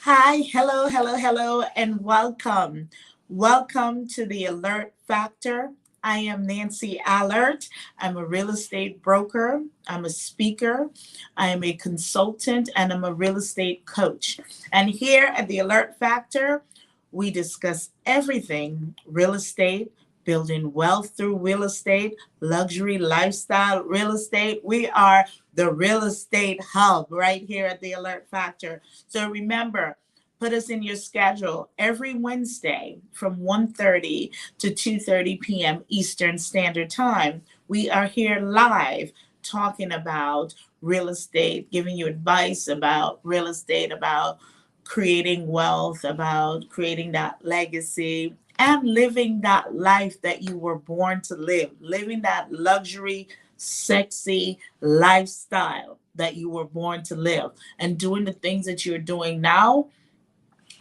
Hi, hello, hello, hello, and welcome. Welcome to the Alert Factor. I am Nancy Allert. I'm a real estate broker. I'm a speaker. I am a consultant and I'm a real estate coach. And here at the Alert Factor, we discuss everything real estate, building wealth through real estate, luxury lifestyle real estate. We are the real estate hub right here at the Alert Factor. So remember, put us in your schedule every Wednesday from 1:30 to 2:30 p.m. Eastern Standard Time. We are here live talking about real estate, giving you advice about real estate, about creating wealth, about creating that legacy, and living that life that you were born to live, living that luxury, sexy lifestyle that you were born to live, and doing the things that you're doing now,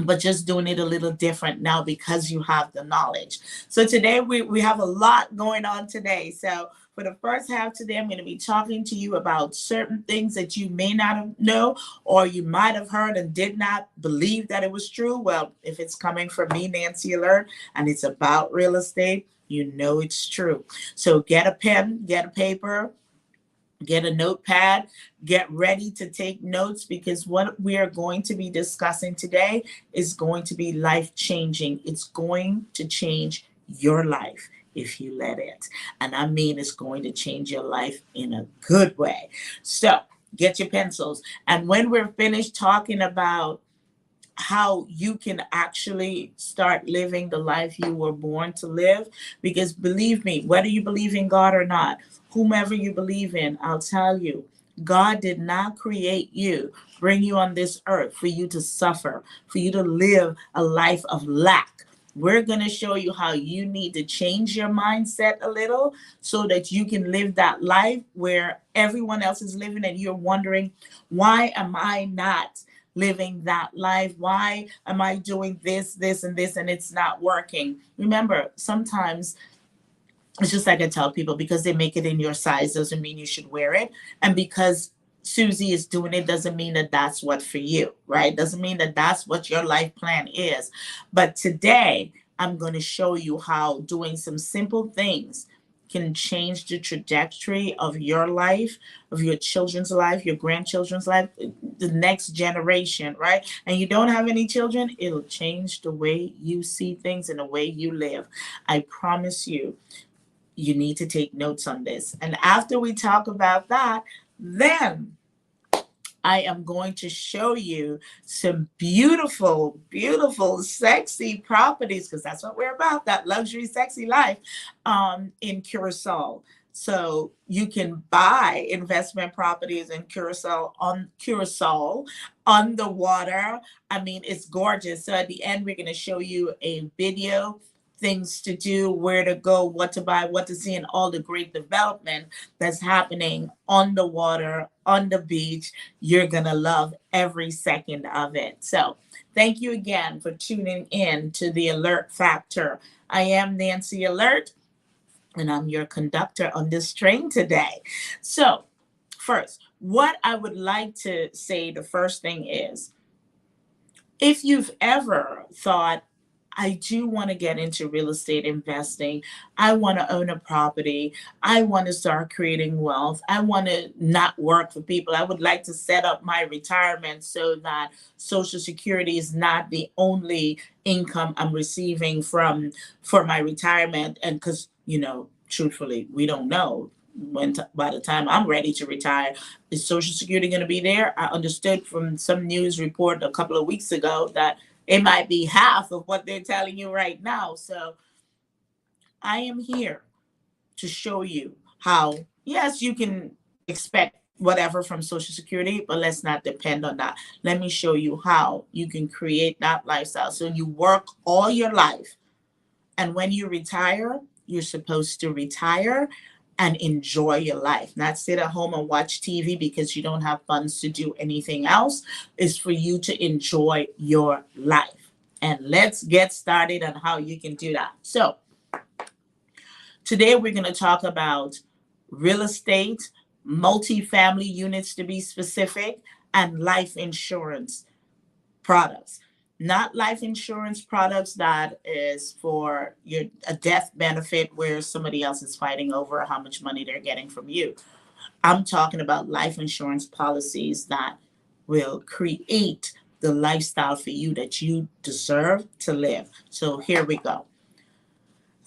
but just doing it a little different now because you have the knowledge. So today we have a lot going on today. So for the first half today, I'm going to be talking to you about certain things that you may not have know, or you might have heard and did not believe that it was true. Well, if it's coming from me, Nancy Alert, and it's about real estate, you know it's true. So get a pen, get a paper, get a notepad, get ready to take notes, because what we are going to be discussing today is going to be life changing. It's going to change your life if you let it. And I mean, it's going to change your life in a good way. So get your pencils. And when we're finished talking about how you can actually start living the life you were born to live. Because believe me, whether you believe in God or not, whomever you believe in, I'll tell you, God did not create you, bring you on this earth for you to suffer, for you to live a life of lack. We're going to show you how you need to change your mindset a little so that you can live that life where everyone else is living and you're wondering, why am I not living that life? Why am I doing this, this, and this, and it's not working? Remember, sometimes it's just like I tell people, because they make it in your size doesn't mean you should wear it. And because Susie is doing it doesn't mean that that's what for you, right? Doesn't mean that that's what your life plan is. But today, I'm going to show you how doing some simple things can change the trajectory of your life, of your children's life, your grandchildren's life, the next generation, right? And you don't have any children, it'll change the way you see things and the way you live. I promise you, you need to take notes on this. And after we talk about that, then I am going to show you some beautiful, beautiful, sexy properties, because that's what we're about, that luxury, sexy life in Curacao. So you can buy investment properties in Curacao on the water. I mean, it's gorgeous. So at the end, we're going to show you a video, things to do, where to go, what to buy, what to see, and all the great development that's happening on the water, on the beach. You're going to love every second of it. So, thank you again for tuning in to the Alert Factor. I am Nancy Alert, and I'm your conductor on this train today. So, first, what I would like to say, the first thing is, if you've ever thought, I do want to get into real estate investing. I want to own a property. I want to start creating wealth. I want to not work for people. I would like to set up my retirement so that Social Security is not the only income I'm receiving from for my retirement. And because, truthfully, we don't know by the time I'm ready to retire, is Social Security going to be there? I understood from some news report a couple of weeks ago that it might be half of what they're telling you right now. So I am here to show you how, yes, you can expect whatever from Social Security, but let's not depend on that. Let me show you how you can create that lifestyle. So you work all your life, and when you retire, you're supposed to retire and enjoy your life, not sit at home and watch TV because you don't have funds to do anything else. It's for you to enjoy your life. And let's get started on how you can do that. So, today we're going to talk about real estate, multifamily units to be specific, and life insurance products, not life insurance products that is for a death benefit where somebody else is fighting over how much money they're getting from you. I'm talking about life insurance policies that will create the lifestyle for you that you deserve to live. So here we go.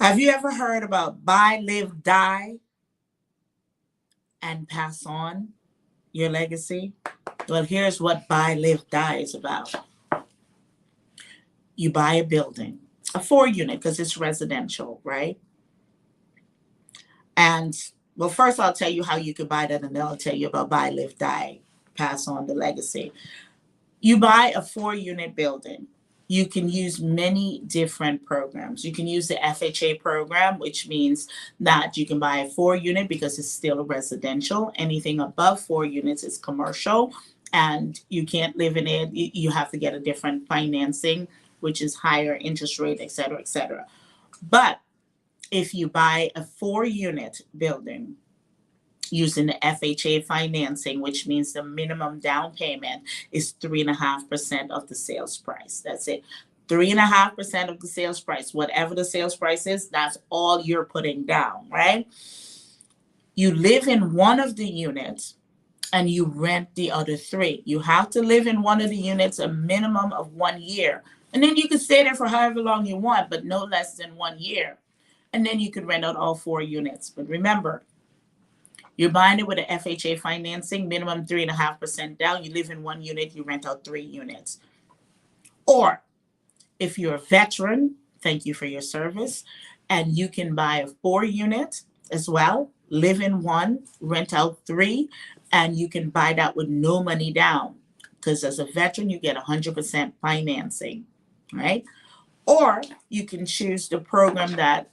Have you ever heard about buy, live, die, and pass on your legacy? Well, here's what buy, live, die is about. You buy a building, a 4-unit, because it's residential, right? And well, first I'll tell you how you could buy that, and then I'll tell you about buy, live, die, pass on the legacy. You buy a 4-unit building. You can use many different programs. You can use the FHA program, which means that you can buy a 4-unit because it's still a residential. Anything above 4 units is commercial, and you can't live in it. You have to get a different financing, which is higher interest rate, et cetera, et cetera. But if you buy a 4-unit building using the FHA financing, which means the minimum down payment is 3.5% of the sales price. That's it. 3.5% of the sales price. Whatever the sales price is, that's all you're putting down, right? You live in one of the units and you rent the other 3. You have to live in one of the units a minimum of 1 year. And then you can stay there for however long you want, but no less than 1 year. And then you could rent out all 4 units. But remember, you're buying it with an FHA financing, minimum 3.5% down. You live in 1 unit, you rent out 3 units. Or if you're a veteran, thank you for your service, and you can buy a 4-unit as well, live in 1, rent out 3, and you can buy that with no money down. Because as a veteran, you get 100% financing, right? Or you can choose the program that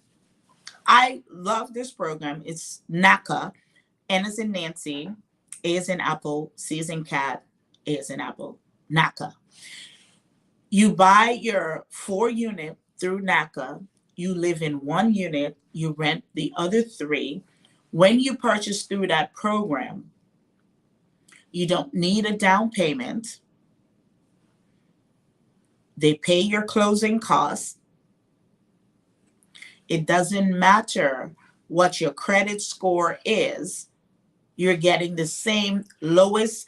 I love. This program. It's NACA. N as in Nancy, A as in Apple, C as in cat, A as in Apple, NACA. You buy your 4-unit through NACA. You live in 1 unit. You rent the other 3. When you purchase through that program, you don't need a down payment. They pay your closing costs. It doesn't matter what your credit score is. You're getting the same lowest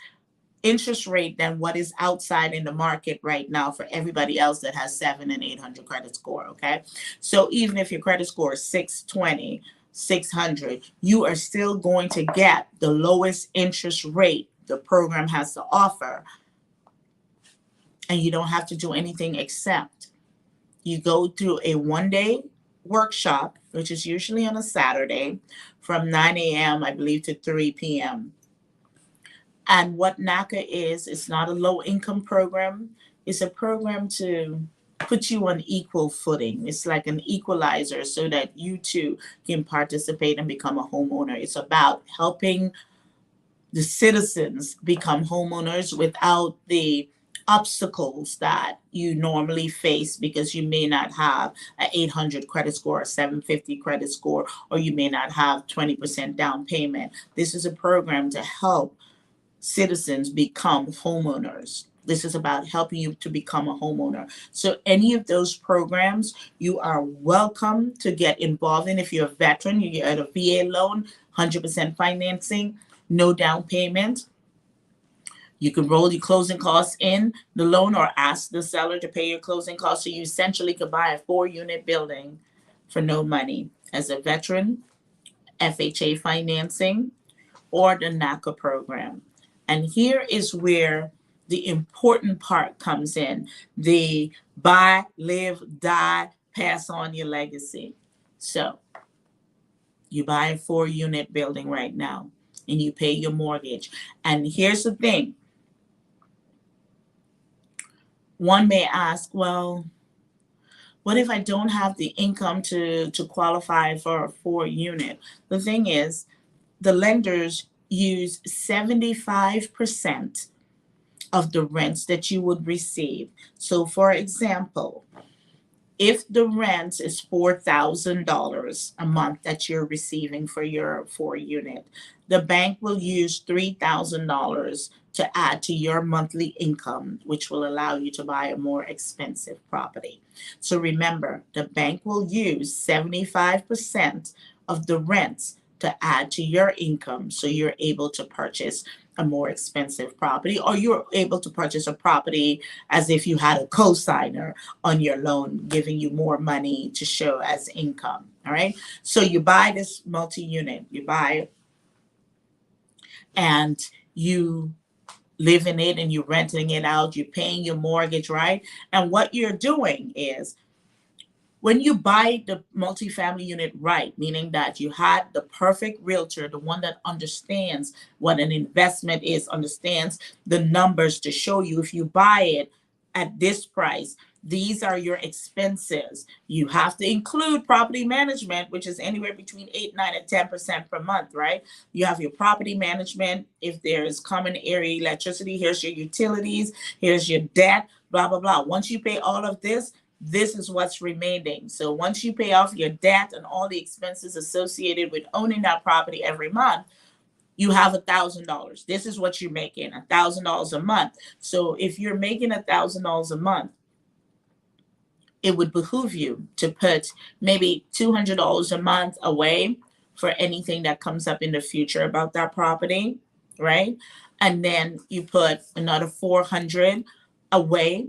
interest rate than what is outside in the market right now for everybody else that has 700 and 800 credit score, okay? So even if your credit score is 620, 600, you are still going to get the lowest interest rate the program has to offer. And you don't have to do anything except you go through a 1-day workshop, which is usually on a Saturday from 9 a.m., I believe, to 3 p.m. And what NACA is, it's not a low-income program. It's a program to put you on equal footing. It's like an equalizer so that you too can participate and become a homeowner. It's about helping the citizens become homeowners without the obstacles that you normally face because you may not have an 800 credit score, a 750 credit score, or you may not have 20% down payment. This is a program to help citizens become homeowners. This is about helping you to become a homeowner. So any of those programs, you are welcome to get involved in. If you're a veteran, you get a VA loan, 100% financing, no down payment. You can roll your closing costs in the loan or ask the seller to pay your closing costs. So you essentially could buy a 4-unit building for no money. As a veteran, FHA financing, or the NACA program. And here is where the important part comes in. The buy, live, die, pass on your legacy. So you buy a 4-unit building right now and you pay your mortgage. And here's the thing. One may ask, well, what if I don't have the income to qualify for a 4-unit? The thing is, the lenders use 75% of the rents that you would receive. So for example, if the rent is $4,000 a month that you're receiving for your 4-unit, the bank will use $3,000 to add to your monthly income, which will allow you to buy a more expensive property. So remember, the bank will use 75% of the rent to add to your income so you're able to purchase a more expensive property, or you're able to purchase a property as if you had a co-signer on your loan giving you more money to show as income. All right. So you buy this multi-unit, you buy and you live in it and you're renting it out, you're paying your mortgage, right? And what you're doing is when you buy the multifamily unit right, meaning that you had the perfect realtor, the one that understands what an investment is, understands the numbers to show you if you buy it at this price, these are your expenses. You have to include property management, which is anywhere between 8, 9, and 10% per month, right? You have your property management. If there is common area electricity, here's your utilities, here's your debt, blah, blah, blah. Once you pay all of this, this is what's remaining. So once you pay off your debt and all the expenses associated with owning that property every month, you have $1,000. This is what you're making, $1,000 a month. So if you're making $1,000 a month, it would behoove you to put maybe $200 a month away for anything that comes up in the future about that property, right? And then you put another 400 away,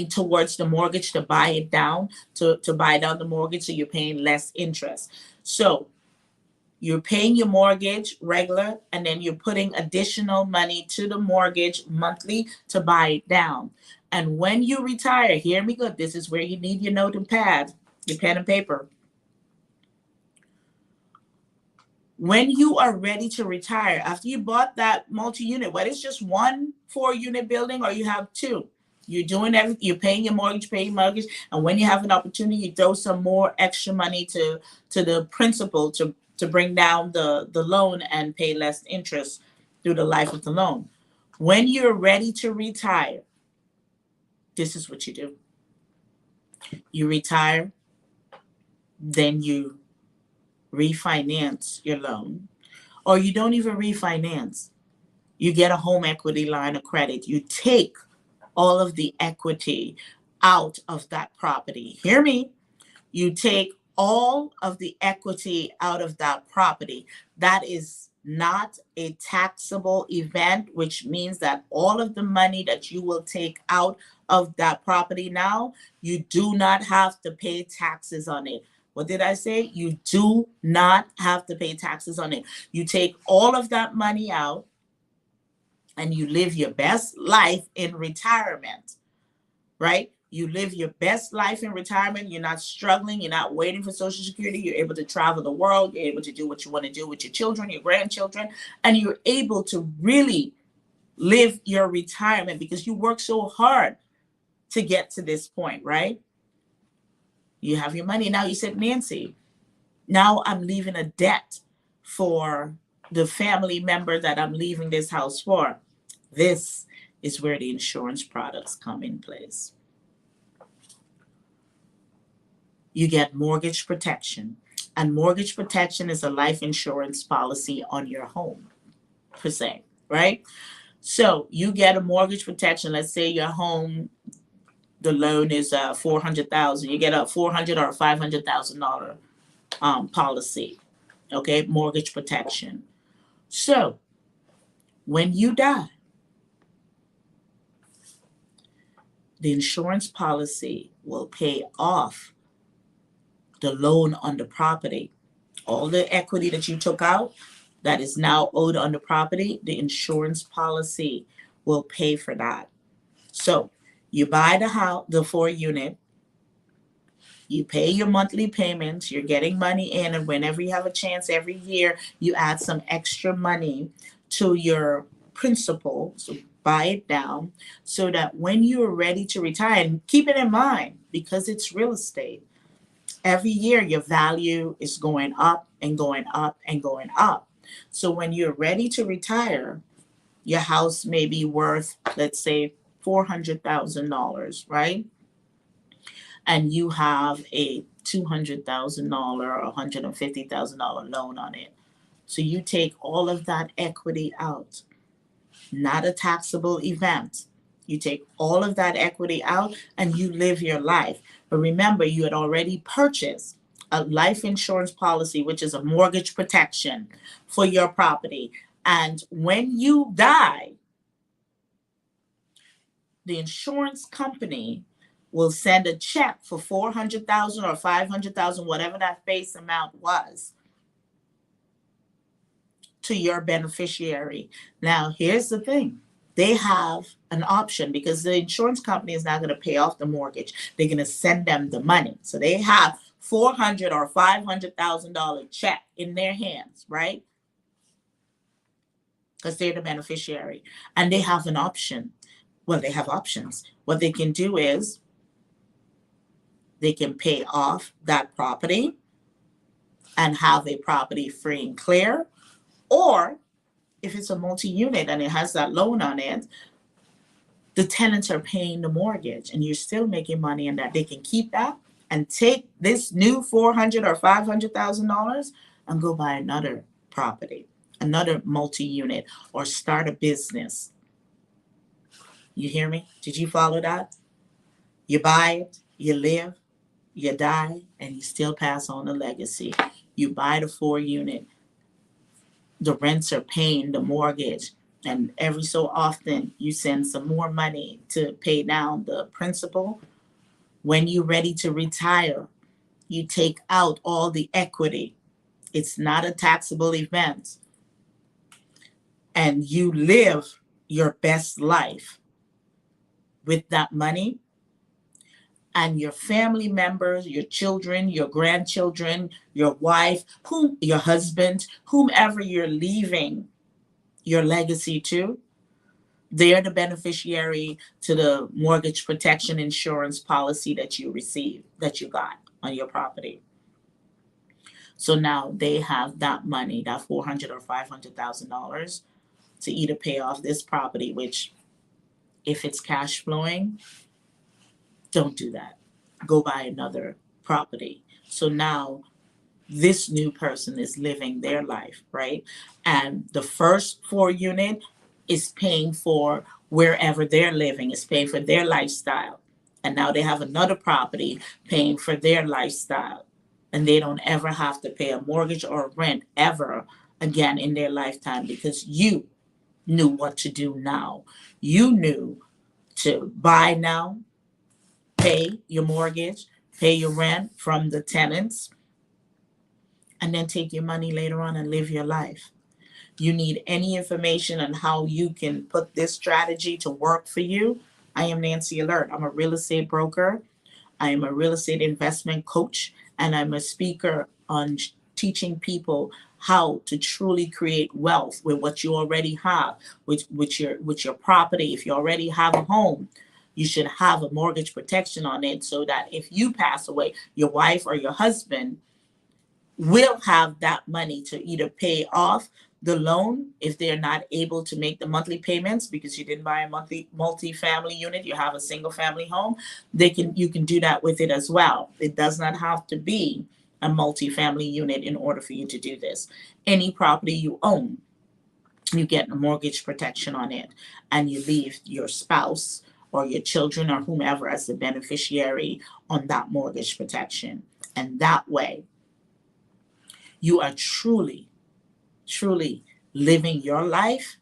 towards the mortgage to buy it down, to buy down the mortgage so you're paying less interest. So you're paying your mortgage regular, and then you're putting additional money to the mortgage monthly to buy it down. And when you retire, hear me good, this is where you need your note and pad, your pen and paper. When you are ready to retire, after you bought that multi-unit, whether it's just 1 4-unit building or you have 2, you're doing everything, you're paying your mortgage, and when you have an opportunity, you throw some more extra money to the principal to bring down the loan and pay less interest through the life of the loan. When you're ready to retire, this is what you do. You retire, then you refinance your loan, or you don't even refinance. You get a home equity line of credit. You take all of the equity out of that property. Hear me? You take all of the equity out of that property. That is not a taxable event, which means that all of the money that you will take out of that property now, you do not have to pay taxes on it. What did I say? You do not have to pay taxes on it. You take all of that money out and you live your best life in retirement, right? You live your best life in retirement. You're not struggling. You're not waiting for Social Security. You're able to travel the world. You're able to do what you want to do with your children, your grandchildren, and you're able to really live your retirement because you work so hard to get to this point, right? You have your money. Now you said, Nancy, now I'm leaving a debt for the family member that I'm leaving this house for. This is where the insurance products come in place. You get mortgage protection, and mortgage protection is a life insurance policy on your home, per se, right? So you get a mortgage protection. Let's say your home, the loan is $400,000. You get a $400,000 or $500,000 policy, okay, mortgage protection. So when you die, the insurance policy will pay off the loan on the property. All the equity that you took out that is now owed on the property, the insurance policy will pay for that. So you buy the house, the 4-unit, you pay your monthly payments, you're getting money in, and whenever you have a chance every year, you add some extra money to your principal. So buy it down so that when you're ready to retire, and keep it in mind, because it's real estate, every year your value is going up and going up and going up. So when you're ready to retire, your house may be worth, let's say, $400,000, right? And you have a $200,000 or $150,000 loan on it. So you take all of that equity out not a taxable event. You take all of that equity out and you live your life. But remember, you had already purchased a life insurance policy, which is a mortgage protection for your property. And when you die, the insurance company will send a check for 400,000 or 500,000, whatever that base amount was, to your beneficiary. Now, here's the thing. They have an option because the insurance company is not going to pay off the mortgage. They're going to send them the money. So they have $400,000 or $500,000 check in their hands, right? Because they're the beneficiary. And they have an option. Well, they have options. What they can do is they can pay off that property and have a property free and clear. Or if it's a multi-unit and it has that loan on it, the tenants are paying the mortgage and you're still making money on that. They can keep that and take this new $400,000 or $500,000 and go buy another property, another multi-unit, or start a business. You hear me? Did you follow that? You buy it, you live, you die, and you still pass on a legacy. You buy the 4-unit, the rents are paying the mortgage, and every so often you send some more money to pay down the principal. When you're ready to retire, you take out all the equity. It's not a taxable event. And you live your best life with that money. And your family members, your children, your grandchildren, your wife, your husband, whomever you're leaving your legacy to, they're the beneficiary to the mortgage protection insurance policy that you received, that you got on your property. So now they have that money, that $400,000 or $500,000, to either pay off this property, which if it's cash flowing, don't do that. Go buy another property. So now this new person is living their life, right? And the first 4-unit is paying for wherever they're living, is paying for their lifestyle. And now they have another property paying for their lifestyle. And they don't ever have to pay a mortgage or rent ever again in their lifetime because you knew what to do now. You knew to buy now, pay your mortgage, pay your rent from the tenants, and then take your money later on and live your life. You need any information on how you can put this strategy to work for you, I am Nancy Alert. I'm a real estate broker. I am a real estate investment coach, and I'm a speaker on teaching people how to truly create wealth with what you already have, with your property. If you already have a home, you should have a mortgage protection on it so that if you pass away, your wife or your husband will have that money to either pay off the loan if they're not able to make the monthly payments because you didn't buy a multi-family unit, you have a single family home. You can do that with it as well. It does not have to be a multi-family unit in order for you to do this. Any property you own, you get a mortgage protection on it, and you leave your spouse or your children or whomever as the beneficiary on that mortgage protection. And that way, you are truly living your life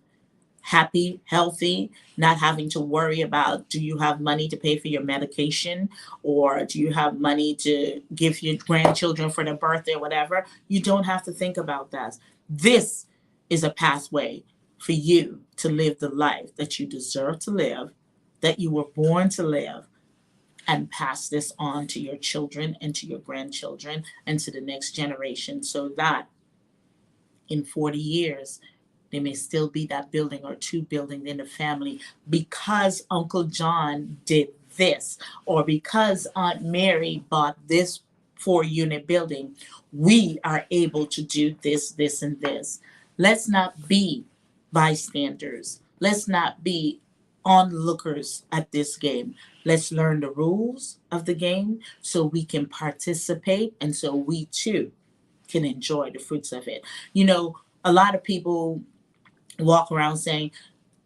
happy, healthy, not having to worry about, do you have money to pay for your medication, or do you have money to give your grandchildren for their birthday or whatever. You don't have to think about that. This is a pathway for you to live the life that you deserve to live, that you were born to live, and pass this on to your children and to your grandchildren and to the next generation, so that in 40 years, there may still be that building or 2 buildings in the family because Uncle John did this, or because Aunt Mary bought this 4-unit building. We are able to do this, this, and this. Let's not be bystanders. Let's not be onlookers at this game. Let's learn the rules of the game so we can participate and so we too can enjoy the fruits of it. You know, a lot of people walk around saying,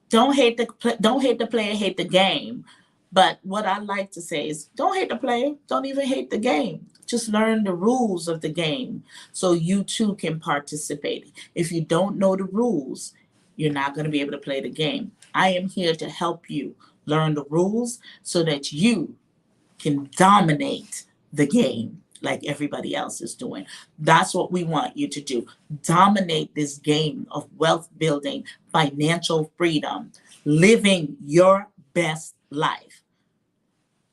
don't hate the player, hate the game. But what I like to say is don't hate the player, don't even hate the game. Just learn the rules of the game so you too can participate. If you don't know the rules, you're not going to be able to play the game. I am here to help you learn the rules so that you can dominate the game like everybody else is doing. That's what we want you to do. Dominate this game of wealth building, financial freedom, living your best life.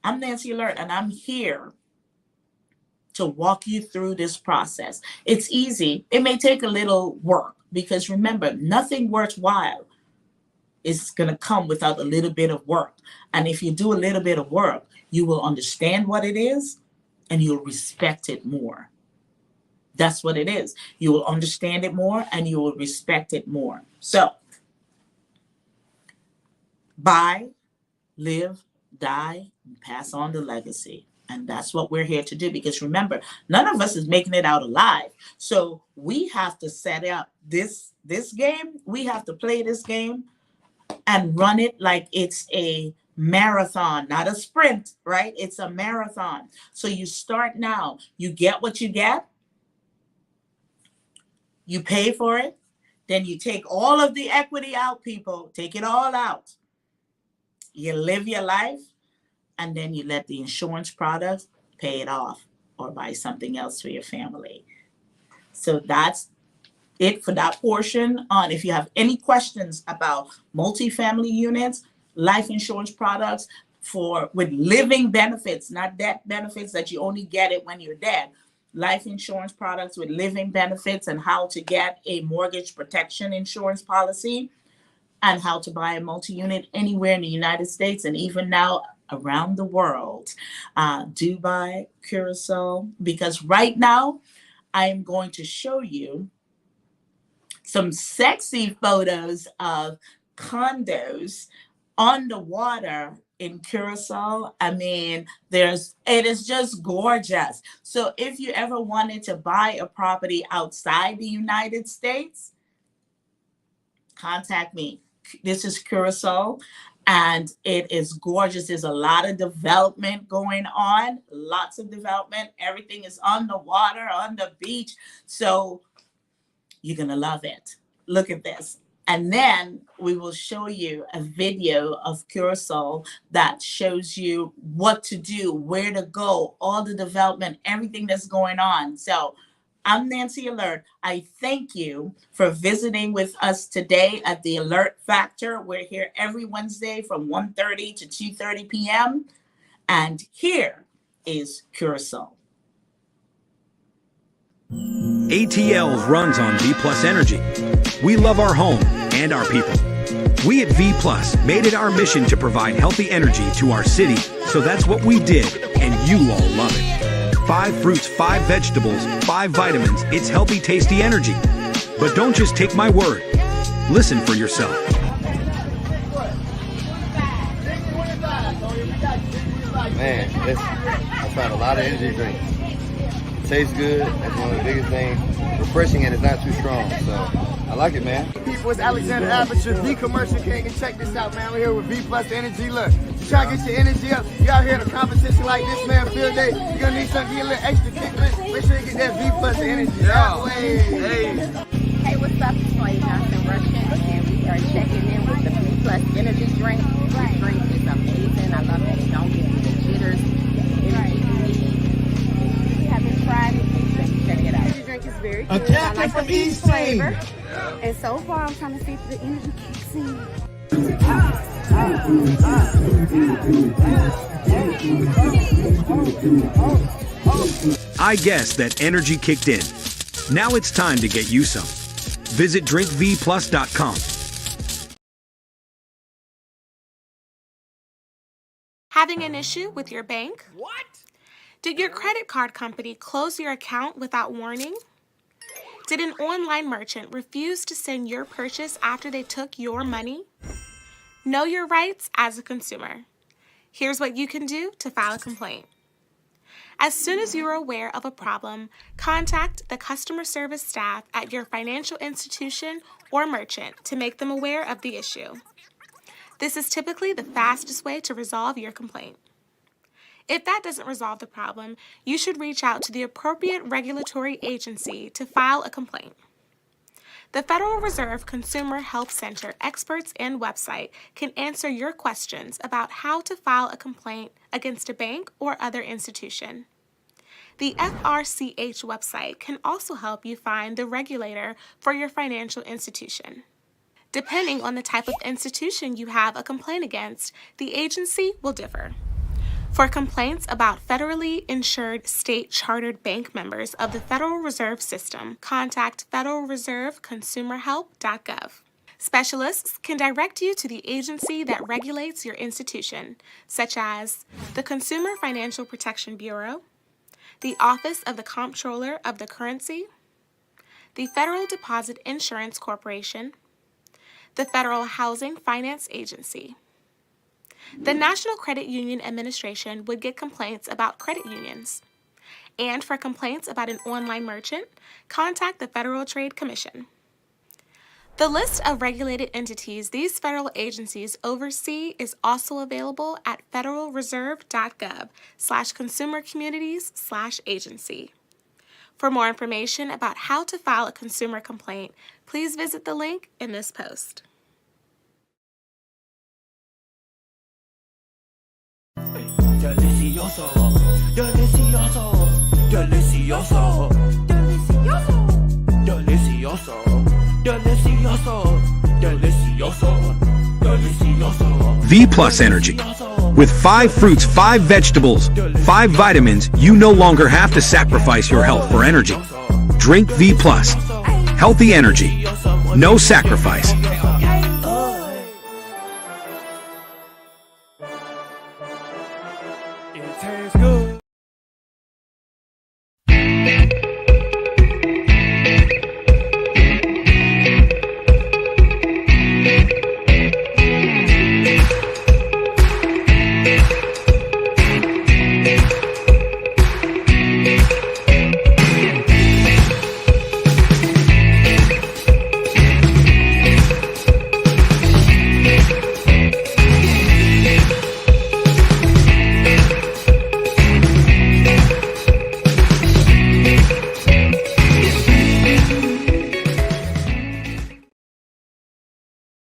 I'm Nancy Alert, and I'm here to walk you through this process. It's easy. It may take a little work because remember, nothing worthwhile is going to come without a little bit of work. And if you do a little bit of work, you will understand what it is and you'll respect it more. That's what it is. You will understand it more and you will respect it more. So, buy, live, die, and pass on the legacy. And that's what we're here to do because remember, none of us is making it out alive. So we have to set up this game. We have to play this game and run it like it's a marathon, not a sprint, right? It's a marathon. So you start now. You get what you get. You pay for it. Then you take all of the equity out, people. Take it all out. You live your life. And then you let the insurance products pay it off or buy something else for your family. So that's it for that portion. If you have any questions about multifamily units, life insurance products with living benefits, not death benefits that you only get it when you're dead, life insurance products with living benefits and how to get a mortgage protection insurance policy and how to buy a multi-unit anywhere in the United States and even now around the world, Dubai, Curacao, because right now I am going to show you some sexy photos of condos on the water in Curacao. I mean, it is just gorgeous. So if you ever wanted to buy a property outside the United States, contact me. This is Curacao. And it is gorgeous. There's a lot of development going on, lots of development. Everything is on the water, on the beach. So you're going to love it. Look at this. And then we will show you a video of Curacao that shows you what to do, where to go, all the development, everything that's going on. So I'm Nancy Alert. I thank you for visiting with us today at the Alert Factor. We're here every Wednesday from 1:30 to 2:30 p.m. And here is Curacao. ATL runs on V Plus Energy. We love our home and our people. We at V Plus made it our mission to provide healthy energy to our city, so that's what we did, and you all love it. 5 fruits, 5 vegetables, 5 vitamins. It's healthy, tasty energy. But don't just take my word. Listen for yourself. Man, I tried a lot of energy drinks. Tastes good. That's one of the biggest things. Refreshing and it's not too strong. So I like it, man. People, it's Alexander Aperture, the commercial king, and check this out, man. We're here with V Plus Energy. Look, you try to get your energy up. You out here in a competition like this, man. Field day. You're gonna need something to get a little extra kick. Make sure you get that V Plus Energy. That way. Hey, what's up? It's Clay Johnson Russian, and we are checking in with the V Plus Energy drink. This drink is amazing. I love it. It don't give you the jitters. We haven't tried it. So check it out. Energy drink is very good. I like from East flavor. And so far, I'm trying to see if the energy kicks in. I guess that energy kicked in. Now it's time to get you some. Visit drinkvplus.com. Having an issue with your bank? What? Did your credit card company close your account without warning? Did an online merchant refuse to send your purchase after they took your money? Know your rights as a consumer. Here's what you can do to file a complaint. As soon as you are aware of a problem, contact the customer service staff at your financial institution or merchant to make them aware of the issue. This is typically the fastest way to resolve your complaint. If that doesn't resolve the problem, you should reach out to the appropriate regulatory agency to file a complaint. The Federal Reserve Consumer Help Center experts and website can answer your questions about how to file a complaint against a bank or other institution. The FRCH website can also help you find the regulator for your financial institution. Depending on the type of institution you have a complaint against, the agency will differ. For complaints about federally insured state-chartered bank members of the Federal Reserve System, contact federalreserveconsumerhelp.gov. Specialists can direct you to the agency that regulates your institution, such as the Consumer Financial Protection Bureau, the Office of the Comptroller of the Currency, the Federal Deposit Insurance Corporation, the Federal Housing Finance Agency. The National Credit Union Administration would get complaints about credit unions. And for complaints about an online merchant, contact the Federal Trade Commission. The list of regulated entities these federal agencies oversee is also available at federalreserve.gov/consumercommunities/agency. For more information about how to file a consumer complaint, please visit the link in this post. Delicioso, delicioso, delicioso, delicioso, delicioso, delicioso, delicioso, delicioso. V Plus Energy. With 5 fruits, 5 vegetables, 5 vitamins, you no longer have to sacrifice your health for energy. Drink V Plus. Healthy energy. No sacrifice.